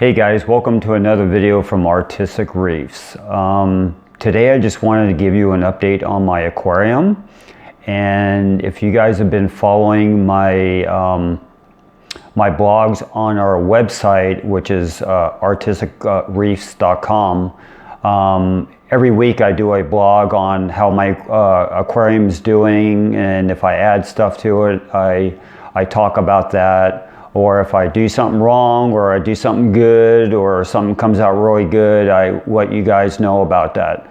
Hey guys, welcome to another video from Artistic Reefs. Today I just wanted to give you an update on my aquarium, and if you guys have been following my my blogs on our website, which is artisticreefs.com, every week I do a blog on how my aquarium is doing, and if I add stuff to it, I talk about that. Or if I do something wrong, or I do something good, or something comes out really good, I let you guys know about that.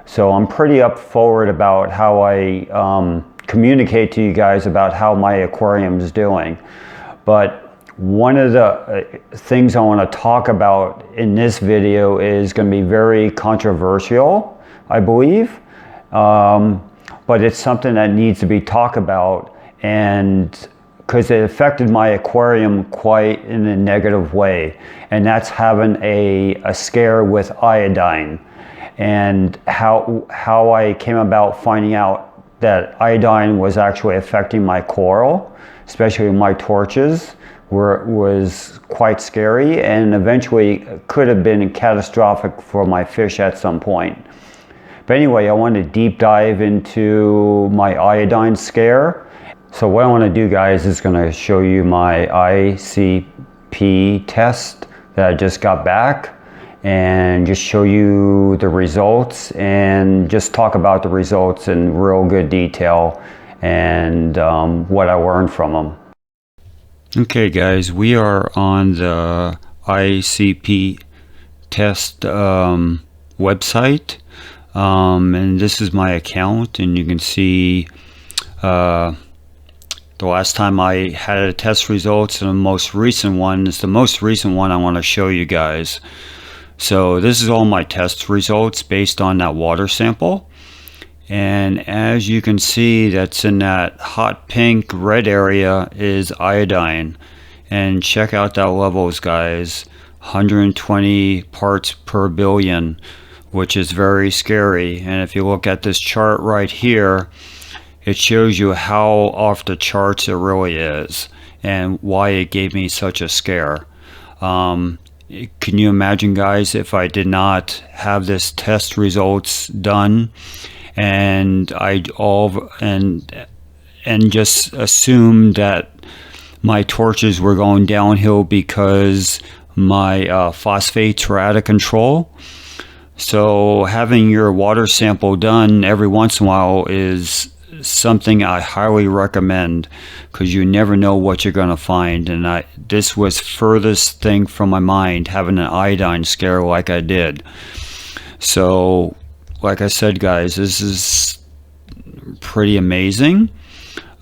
So I'm pretty up forward about how I communicate to you guys about how my aquarium is doing. But one of the things I want to talk about in this video is going to be very controversial, I believe. But it's something that needs to be talked about, and because it affected my aquarium quite in a negative way, and that's having a scare with iodine, and how I came about finding out that iodine was actually affecting my coral, especially my torches, was quite scary, and eventually could have been catastrophic for my fish at some point. But anyway, I want to deep dive into my iodine scare. So what I want to do, guys, is going to show you my ICP test that I just got back, and just show you the results and just talk about the results in real good detail and what I learned from them. Okay guys, we are on the ICP test website, and this is my account, and you can see the last time I had a test results, and the most recent one is the most recent one I want to show you guys. So this is all my test results based on that water sample, and as you can see, that's in that hot pink red area is iodine, and check out that levels, guys. 120 parts per billion, which is very scary. And if you look at this chart right here, it shows you how off the charts it really is, and why it gave me such a scare. Can you imagine, guys, if I did not have this test results done, and just assumed that my torches were going downhill because my phosphates were out of control? So having your water sample done every once in a while is something I highly recommend, because you never know what you're going to find. And this was furthest thing from my mind, having an iodine scare like I did. So like I said, guys, this is pretty amazing,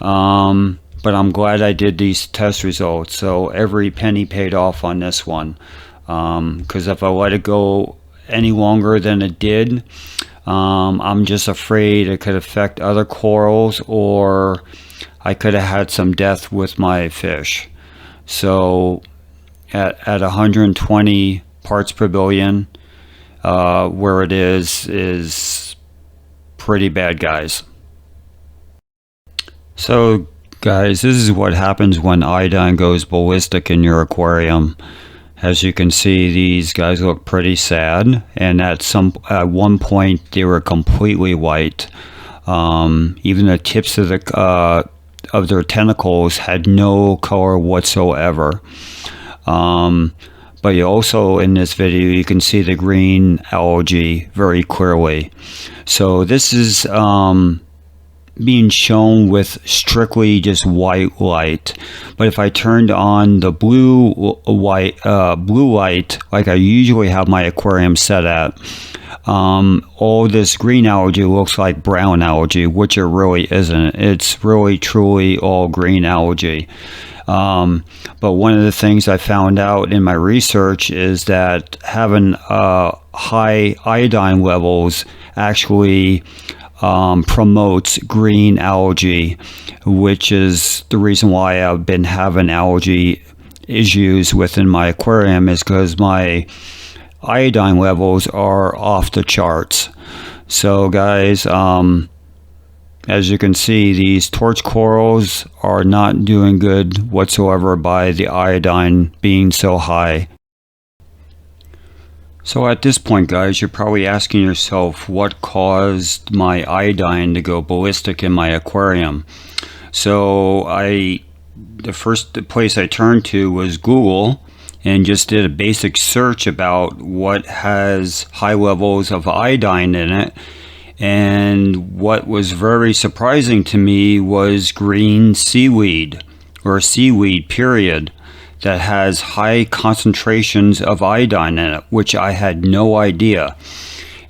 but I'm glad I did these test results. So every penny paid off on this one, because if I let it go any longer than it did, I'm just afraid it could affect other corals, or I could have had some death with my fish. So at 120 parts per billion, where it is pretty bad, guys. So guys, this is what happens when iodine goes ballistic in your aquarium. As you can see, these guys look pretty sad, and at one point they were completely white. Even the tips of their tentacles had no color whatsoever. But you also, in this video, you can see the green algae very clearly. So this is being shown with strictly just white light. But if I turned on the blue light like I usually have my aquarium set at, all this green algae looks like brown algae, which it really isn't. It's really truly all green algae. But one of the things I found out in my research is that having high iodine levels actually promotes green algae, which is the reason why I've been having algae issues within my aquarium, is because my iodine levels are off the charts. So guys, as you can see, these torch corals are not doing good whatsoever by the iodine being so high. So at this point, guys, you're probably asking yourself what caused my iodine to go ballistic in my aquarium. So the first place I turned to was Google and just did a basic search about what has high levels of iodine in it. And what was very surprising to me was green seaweed, or seaweed period, that has high concentrations of iodine in it, which I had no idea.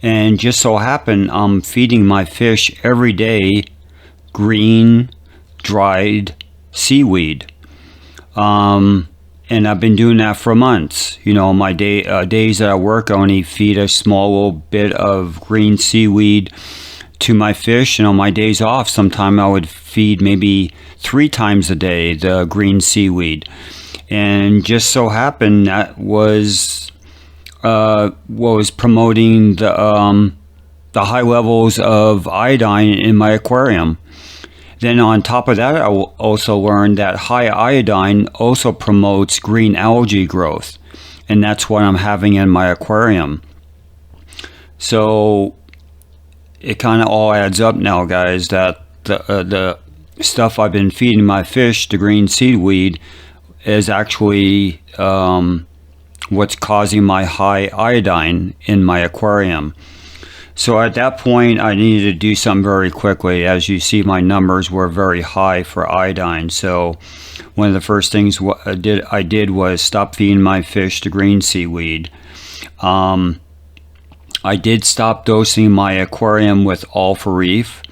And just so happened, I'm feeding my fish every day green dried seaweed. And I've been doing that for months. You know, my days that I work, I only feed a small little bit of green seaweed to my fish, and on my days off, sometime I would feed maybe 3 times a day the green seaweed. And just so happened that was what was promoting the high levels of iodine in my aquarium. Then on top of that, I also learned that high iodine also promotes green algae growth, and that's what I'm having in my aquarium. So it kind of all adds up now, guys, that the stuff I've been feeding my fish, the green seaweed, is actually what's causing my high iodine in my aquarium. So at that point, I needed to do something very quickly. As you see, my numbers were very high for iodine. So one of the first things I did was stop feeding my fish the green seaweed. I did stop dosing my aquarium with Alpha Reef,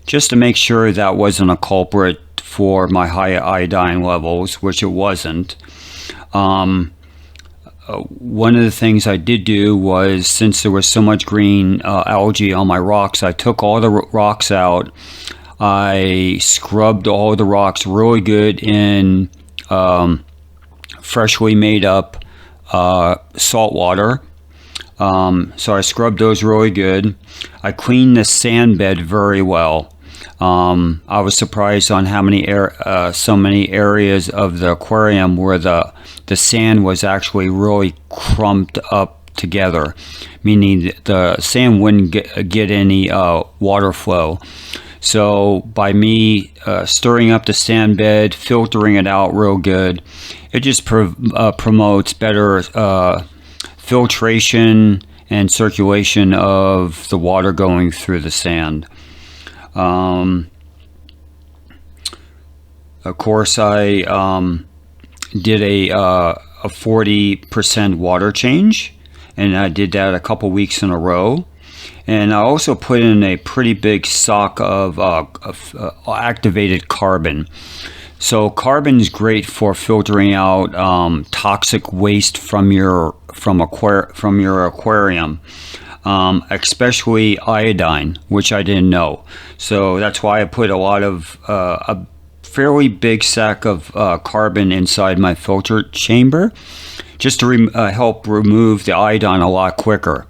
just to make sure that wasn't a culprit for my high iodine levels, which it wasn't. One of the things I did do was, since there was so much green algae on my rocks, I took all the rocks out. I scrubbed all the rocks really good in freshly made up salt water. So I scrubbed those really good. I cleaned the sand bed very well. I was surprised on how many so many areas of the aquarium where the sand was actually really crumped up together, meaning the sand wouldn't get any water flow. So by me stirring up the sand bed, filtering it out real good, it just promotes better filtration and circulation of the water going through the sand. Of course, I did a 40% water change, and I did that a couple weeks in a row. And I also put in a pretty big sock of activated carbon. So carbon is great for filtering out toxic waste from your aquarium. Especially iodine, which I didn't know. So that's why I put a fairly big sack of carbon inside my filter chamber, just to help remove the iodine a lot quicker.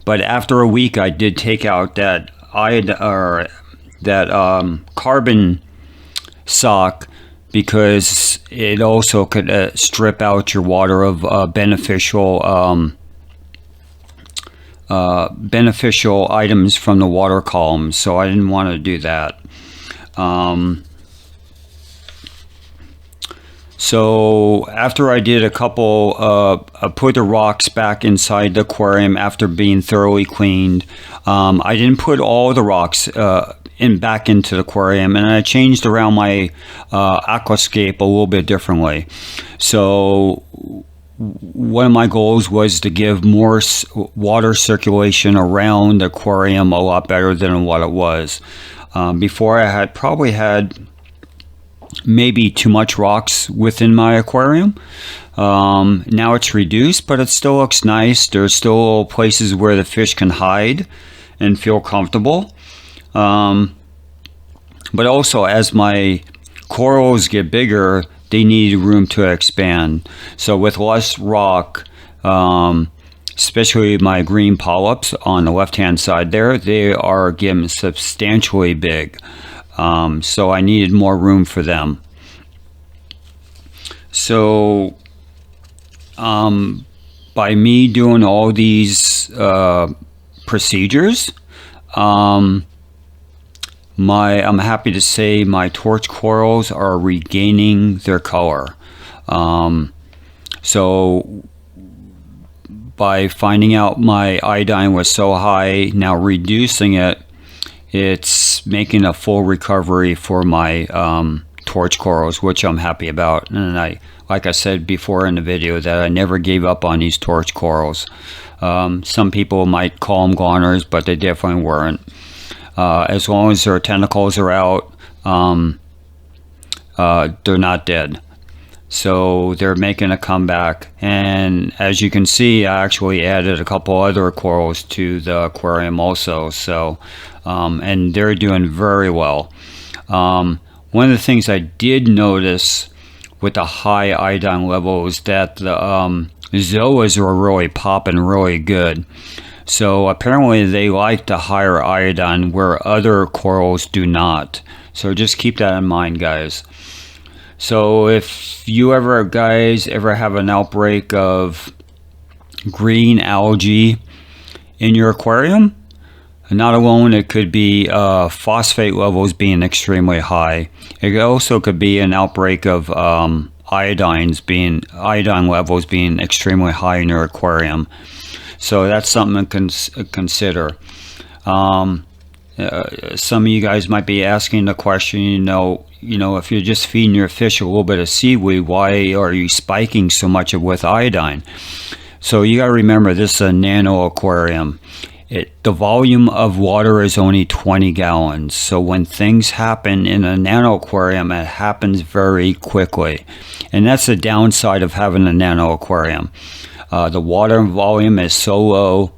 But after a week, I did take out that carbon sock, because it also could strip out your water of beneficial items from the water column, so I didn't want to do that. So after I did a couple, I put the rocks back inside the aquarium after being thoroughly cleaned. I didn't put all the rocks back into the aquarium, and I changed around my aquascape a little bit differently. So one of my goals was to give more water circulation around the aquarium a lot better than what it was. Before, I probably had maybe too much rocks within my aquarium. Now it's reduced, but it still looks nice. There's still places where the fish can hide and feel comfortable. But also, as my corals get bigger, they need room to expand. So with less rock, especially my green polyps on the left-hand side there, they are getting substantially big. So I needed more room for them. So by by me doing all these procedures, I'm happy to say my torch corals are regaining their color. So by finding out my iodine was so high, now reducing it, it's making a full recovery for my torch corals, which I'm happy about. And like I said before in the video, that I never gave up on these torch corals. Some people might call them goners, but they definitely weren't. As long as their tentacles are out, they're not dead. So they're making a comeback. And as you can see, I actually added a couple other corals to the aquarium also. So, and they're doing very well. One of the things I did notice with the high iodine levels, that the zoas were really popping really good. So apparently they like the higher iodine where other corals do not. So just keep that in mind, guys. So if you guys ever have an outbreak of green algae in your aquarium, not alone it could be phosphate levels being extremely high. It also could be an outbreak of iodine levels being extremely high in your aquarium. So that's something to consider. Some of you guys might be asking the question, you know, if you're just feeding your fish a little bit of seaweed, why are you spiking so much with iodine? So you got to remember, this is a nano aquarium. The volume of water is only 20 gallons. So when things happen in a nano aquarium, it happens very quickly. And that's the downside of having a nano aquarium. The water volume is so low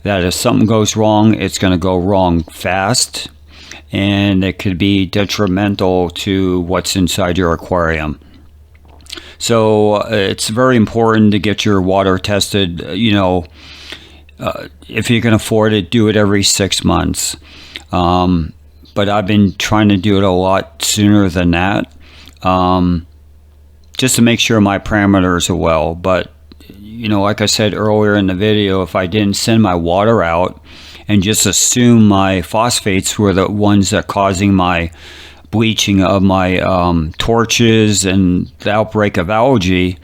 that if something goes wrong, it's going to go wrong fast. And it could be detrimental to what's inside your aquarium. So it's very important to get your water tested, if you can afford it, do it every 6 months. But I've been trying to do it a lot sooner than that, just to make sure my parameters are well. But, like I said earlier in the video, if I didn't send my water out and just assume my phosphates were the ones that causing my bleaching of my torches and the outbreak of algae,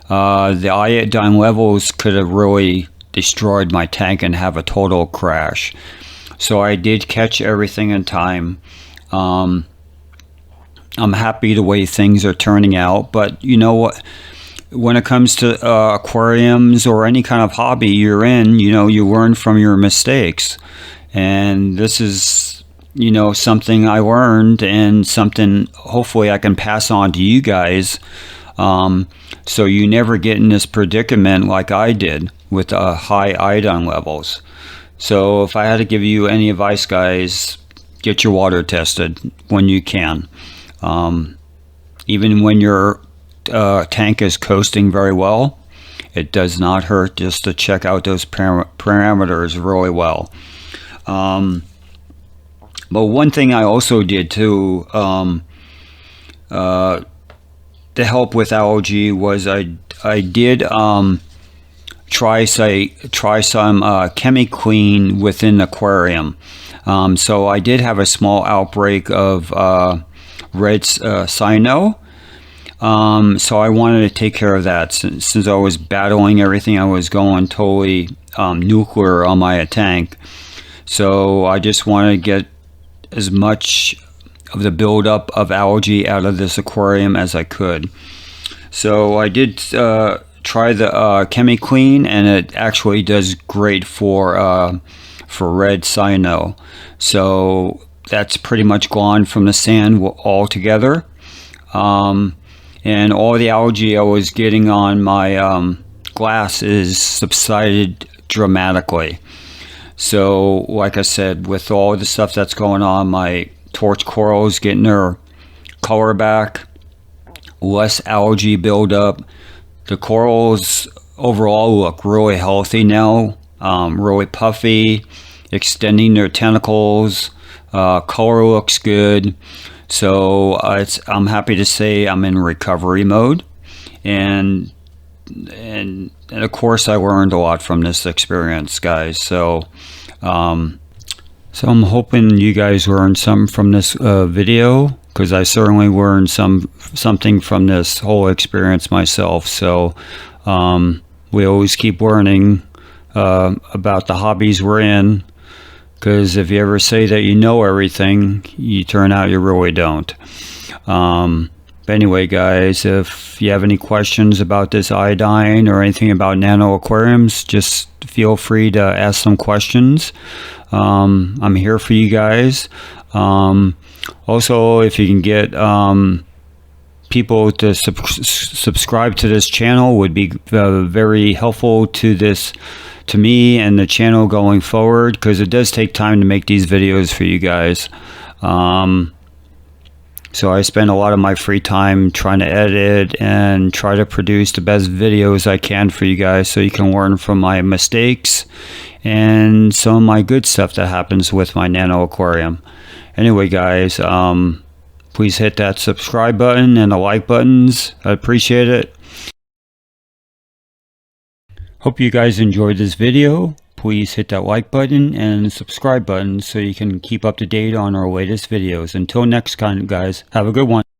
the iodine levels could have really destroyed my tank and have a total crash. So I did catch everything in time. I'm happy the way things are turning out, but you know what, when it comes to aquariums or any kind of hobby you're in, you learn from your mistakes. And this is, something I learned, and something hopefully I can pass on to you guys, so you never get in this predicament like I did with high iodine levels. So if I had to give you any advice, guys, get your water tested when you can. Even when your tank is coasting very well, it does not hurt just to check out those parameters really well. But one thing I also did too, to help with algae, was I did try some ChemiClean within the aquarium. So I did have a small outbreak of red cyano. So I wanted to take care of that since I was battling everything. I was going totally nuclear on my tank. So I just wanted to get as much of the buildup of algae out of this aquarium as I could. So I did try the ChemiClean, and it actually does great for red cyano. So that's pretty much gone from the sand altogether. And all the algae I was getting on my glass is subsided dramatically. So like I said, with all the stuff that's going on, my torch corals getting their color back, less algae buildup. The corals overall look really healthy now, really puffy, extending their tentacles. Color looks good. So I'm happy to say I'm in recovery mode, and and of course I learned a lot from this experience, guys. So so I'm hoping you guys learned some from this video, because I certainly learned something from this whole experience myself. So we always keep learning about the hobbies we're in, because if you ever say that you know everything, you turn out you really don't. But anyway, guys, if you have any questions about this iodine or anything about nano aquariums, just feel free to ask some questions. I'm here for you guys. Also, if you can get people to subscribe to this channel, would be very helpful to me and the channel going forward, because it does take time to make these videos for you guys. So I spend a lot of my free time trying to edit and try to produce the best videos I can for you guys, so you can learn from my mistakes and some of my good stuff that happens with my nano aquarium. Anyway, guys, please hit that subscribe button and the like buttons. I appreciate it. Hope you guys enjoyed this video. Please hit that like button and subscribe button so you can keep up to date on our latest videos. Until next time, guys, have a good one.